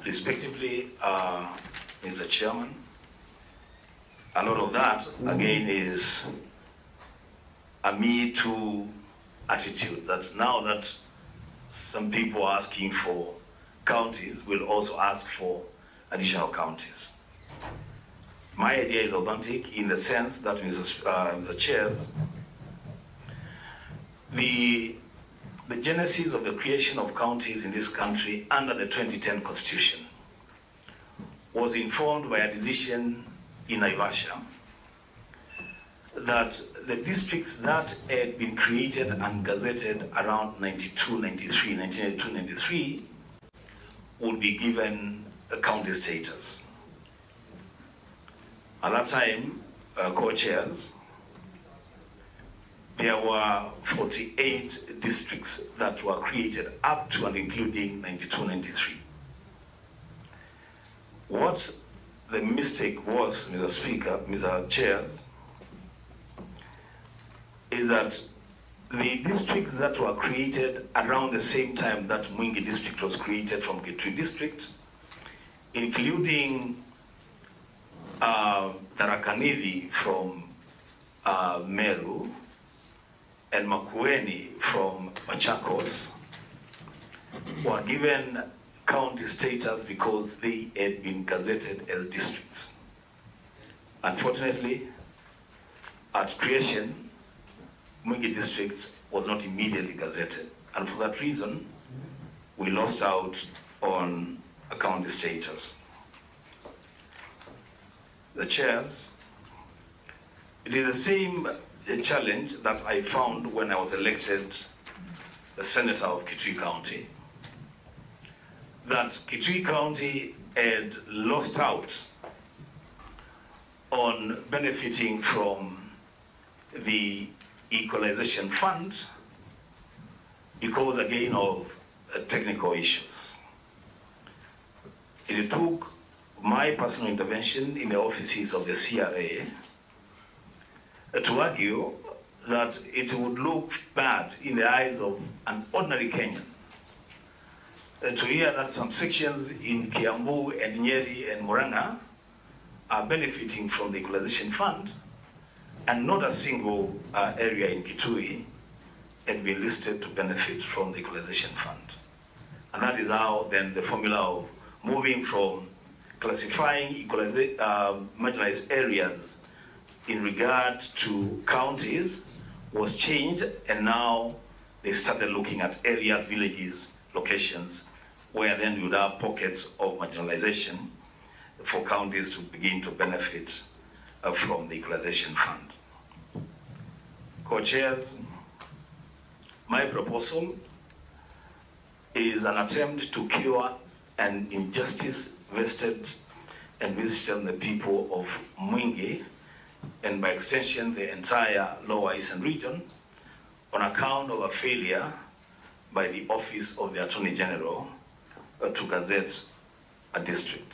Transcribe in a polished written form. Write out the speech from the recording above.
respectively, Mr. Chairman. A lot of that, again, is a Me Too attitude, that now that some people are asking for counties, will also ask for additional counties. My idea is authentic in the sense that, Mr. Chairs, the genesis of the creation of counties in this country under the 2010 Constitution was informed by a decision in Naivasha that the districts that had been created and gazetted around 1992-93 would be given a county status. At that time, co-chairs, there were 48 districts that were created up to and including 92-93. What the mistake was, Mr. Speaker, Mr. Chairs, is that the districts that were created around the same time that Mwingi district was created from Kitui district, including Tharaka-Nithi from Meru and Makueni from Machakos, were given county status because they had been gazetted as districts. Unfortunately, at creation, Mwingi district was not immediately gazetted, and for that reason, we lost out on a county status. The chairs, it is the same challenge that I found when I was elected the senator of Kitui County, that Kitui County had lost out on benefiting from the equalization fund because, again, of technical issues. It took my personal intervention in the offices of the CRA to argue that it would look bad in the eyes of an ordinary Kenyan to hear that some sections in Kiambu and Nyeri and Murang'a are benefiting from the equalization fund, and not a single area in Kitui had been listed to benefit from the equalization fund. And that is how then the formula of moving from classifying marginalized areas in regard to counties was changed, and now they started looking at areas, villages, locations, where then you would have pockets of marginalization for counties to begin to benefit from the equalization fund. Co-chairs, my proposal is an attempt to cure an injustice vested and visited on the people of Mwingi, and by extension the entire Lower Eastern region, on account of a failure by the Office of the Attorney General to gazette a district.